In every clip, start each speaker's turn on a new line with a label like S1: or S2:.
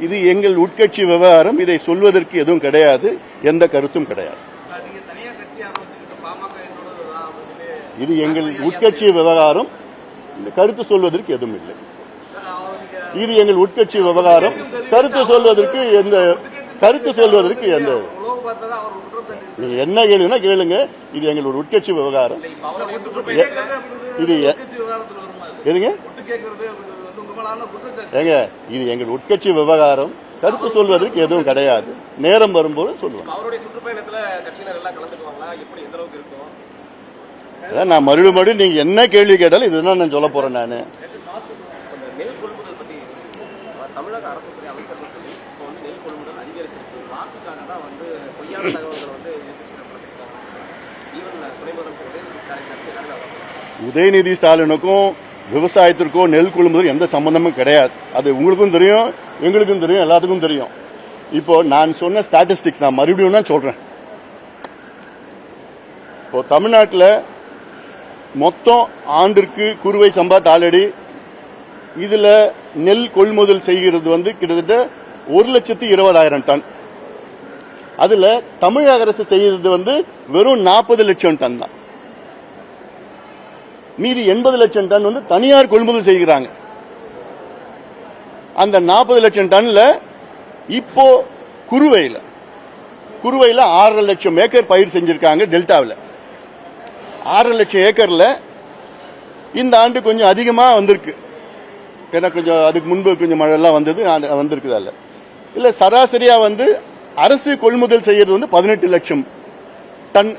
S1: இது எங்கள் உட்கட்சி விவகாரம். இதை சொல்வதற்கு எதுவும் கிடையாது, எந்த கருத்தும் கிடையாது. இது எங்கள் உட்கட்சி விவகாரம், இந்த கருத்து சொல்வதற்கு எதுவும் இல்லை. இது எங்கள் உட்கட்சி விவகாரம், கருத்து சொல்வதற்கு எந்த நீங்க என்ன கேளுங்கன்னா கேளுங்க. இது எங்களோட உட்கட்சி விவகாரம். இது எதுங்க ஏங்க, இது எங்கள் உட்கட்சி விவகாரம், கருத்து சொல்வதற்கு எதுவும் கிடையாது. நேரம் வரும்போது சொல்லுவோம். நான் மறுபடியும் நீங்க என்ன கேள்வி கேட்டாலும் இதுதான் நான் சொல்ல போறேன். நான்
S2: தமிழக அரசு அமைச்சர்கள் சொல்லி இப்போ நெல் கொள்முதல் அதிகரிச்சிருக்கு, வாக்குக்காக தான் பொய்யான தகவல்கள்
S1: உதயநிதி ஸ்டாலினுக்கும் விவசாயத்திற்கும் நெல் கொள்முதல் எந்த சம்பந்தமும் கிடையாது. அது உங்களுக்கும் தெரியும், எங்களுக்கும் தெரியும், எல்லாத்துக்கும் தெரியும். இப்போ நான் சொன்ன ஸ்டாட்டிஸ்டிக்ஸ் நான் மறுபடியும் தான் சொல்றேன். இப்போ தமிழ்நாட்டில் மொத்தம் ஆண்டிற்கு குறுவை சம்பா தாளடி இதுல நெல் கொள்முதல் செய்கிறது கிட்டத்தட்ட 1,20,000 டன். அதுல தமிழக அரசு செய்யறது வெறும் 40 லட்சம் டன் தான். மீதி 80 லட்சம் டன் தனியார் கொள்முதல் செய்கிறாங்க. அந்த 40 லட்சம் டன்ல இப்போ குறுவையில 6.5 லட்சம் ஏக்கர் பயிர் செஞ்சிருக்காங்க. டெல்டாவில் 6.5 லட்சம் ஏக்கர்ல இந்த ஆண்டு கொஞ்சம் அதிகமா வந்திருக்கு. ஏன்னா கொஞ்சம் அதுக்கு முன்பு கொஞ்சம் மழை எல்லாம் வந்திருக்குதா இல்ல சராசரியா அரசு கொள்முதல் செய்யறது 18 லட்சம் டன்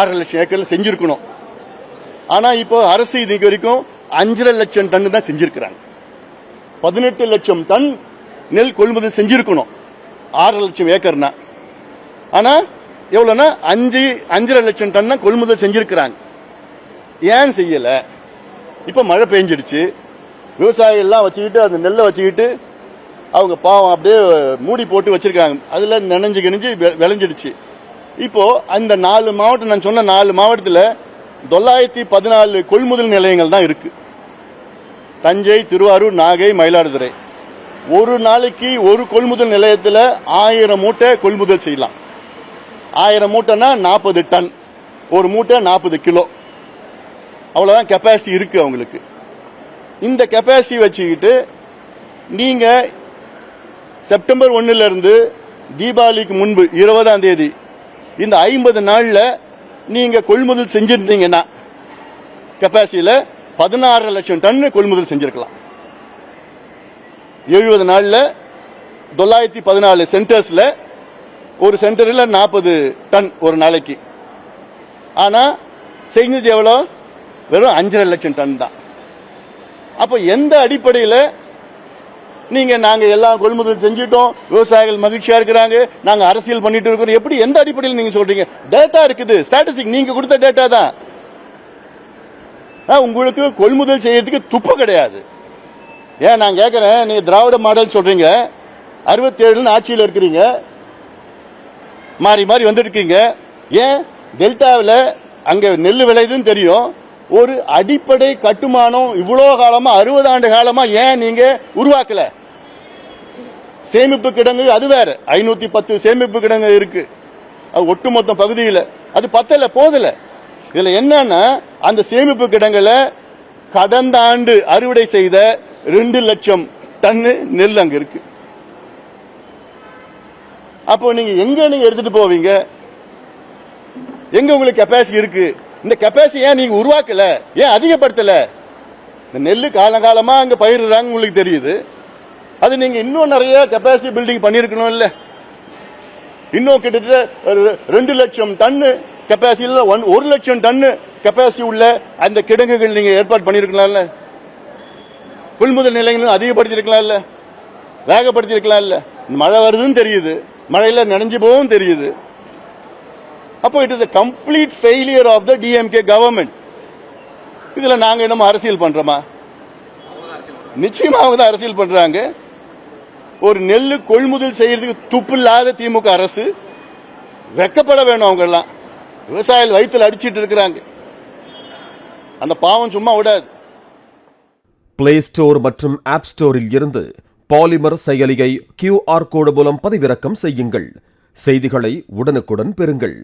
S1: 6.5 லட்சம் ஏக்கர்ல செஞ்சிருக்கணும். ஆனா இப்போ அரசு இதுக்கு வரைக்கும் 5.5 லட்சம் டன் தான் செஞ்சிருக்கிறாங்க. 18 லட்சம் டன் நெல் கொள்முதல் செஞ்சிருக்கணும் 6.5 லட்சம் ஏக்கர்னா. ஆனா எவ்வளவுன்னா 5.5 லட்சம் டன் தான் கொள்முதல் செஞ்சிருக்கிறாங்க. ஏன் செய்யல? இப்ப மழை பெஞ்சிடுச்சு, விவசாயிகள் எல்லாம் வச்சுக்கிட்டு அந்த நெல்லை வச்சுக்கிட்டு அவங்க பாவம் அப்படியே மூடி போட்டு வச்சிருக்காங்க. அதுல நனைஞ்சு விளைஞ்சிடுச்சு. இப்போ அந்த 4 மாவட்டம், நான் சொன்ன 4 மாவட்டத்தில் 914 கொள்முதல் நிலையங்கள் தான் இருக்கு. தஞ்சை, திருவாரூர், நாகை, மயிலாடுதுறை. ஒரு நாளைக்கு ஒரு கொள்முதல் நிலையத்தில் 1000 மூட்டை கொள்முதல் செய்யலாம். 1000 மூட்டைனா 40 டன், ஒரு மூட்டை 40 கிலோ, அவ்வளவுதான் கெப்பாசிட்டி இருக்கு அவங்களுக்கு. இந்த கெப்பாசிட்டி வச்சுக்கிட்டு நீங்க செப்டம்பர் 1 இருந்து தீபாவளிக்கு முன்பு 20ஆம் தேதி இந்த 50 நாள்ல நீங்க கொள்முதல் செஞ்சிருந்தீங்கன்னா கெப்பாசிட்டியில 16 லட்சம் டன் கொள்முதல் செஞ்சிருக்கலாம். 70 நாள்ல 914 சென்டர்ஸ்ல ஒரு சென்டர்ல 40 டன் ஒரு நாளைக்கு. ஆனா செஞ்சது எவ்வளோ? வெறும் 5.5 லட்சம் டன் தான். அப்ப எந்த அடிப்படையில் நாங்க எல்லாம் கொள்முதல் செஞ்சிட்டோம், விவசாயிகள் மகிழ்ச்சியா இருக்கிறாங்க, நாங்க அரசியல் பண்ணிட்டு இருக்கிறோம், எப்படி எந்த அடிப்படையில் நீங்க சொல்றீங்க? டேட்டா இருக்குது, ஸ்டாட்டிஸ்டிக் நீங்க கொடுத்த டேட்டா தான். உங்களுக்கு கொள்முதல் செய்யறதுக்கு துப்பு கிடையாது. ஏன் நான் கேட்கிறேன், நீங்க திராவிட மாடல் சொல்றீங்க, 67 ஆட்சியில் இருக்கிறீங்க, மாறி மாறி வந்துருக்கீங்க. ஏன் டெல்டாவில் அங்க நெல் விளையுதுன்னு தெரியும், ஒரு அடிப்படை கட்டுமானம் இவ்வளவு காலமா 60 ஆண்டு காலமா ஏன் நீங்க உருவாக்கல? சேமிப்பு கிடங்கு அது வேற, 510 சேமிப்பு கிடங்கு இருக்கு அது ஒட்டுமொத்த பகுதியில். அது பத்தல, போதல. இதுல என்னன்னா அந்த சேமிப்பு கிடங்குல கடந்த ஆண்டு அறுவடை செய்த 2 லட்சம் டன் நெல் அங்க இருக்கு. அப்போ நீங்க எடுத்துட்டு போவீங்க? எங்க உங்களுக்கு கெப்பாசிட்டி இருக்கு? இந்த கெப்பாசிட்டி ஏன் நீங்க உருவாக்கல? ஏன் அதிகப்படுத்தல? இந்த நெல்லு காலகாலமா அங்க பயிரிடுறாங்க, உங்களுக்கு தெரியுது. அது நீங்க இன்னும் நிறைய கெப்பாசிட்டி பில்டிங் பண்ணிருக்கணும் இல்ல? இன்னும் கிட்டத்தட்ட 2 லட்சம் டன் கெப்பாசிட்டியில 1 லட்சம் டன் கெப்பாசிட்டி உள்ள அந்த கிடங்குகள் நீங்க ஏற்பாடு பண்ணிருக்கலாம்ல? கொள்முதல் நிலையங்களும் அதிகப்படுத்திருக்கலாம் இல்ல? வேகப்படுத்திருக்கலாம் இல்ல? மழை வருதுன்னு தெரியுது, மழையில நனைஞ்சு போவும் தெரியுது. அப்போ it is a complete failure of the DMK government. இதுல நாங்க என்ன அரசியல் பண்றோமா? நிச்சயமா அவங்க தான் அரசியல் பண்றாங்க. ஒரு நெல்லு கொள்முதல் செய்யறதுக்கு துப்பு இல்லாத திமுக அரசு வெக்கப்பட வேணும். அவங்க எல்லாம் விவசாயிகள் வயிற்றுல அடிச்சிட்டு இருக்கிறாங்க. அந்த பாவம் சும்மா விடாது.
S3: பிளே ஸ்டோர் மற்றும் ஆப் ஸ்டோரில் இருந்து பாலிமர் செயலியை QR கோடு மூலம் பதிவிறக்கம் செய்யுங்கள். செய்திகளை உடனுக்குடன் பெறுங்கள்.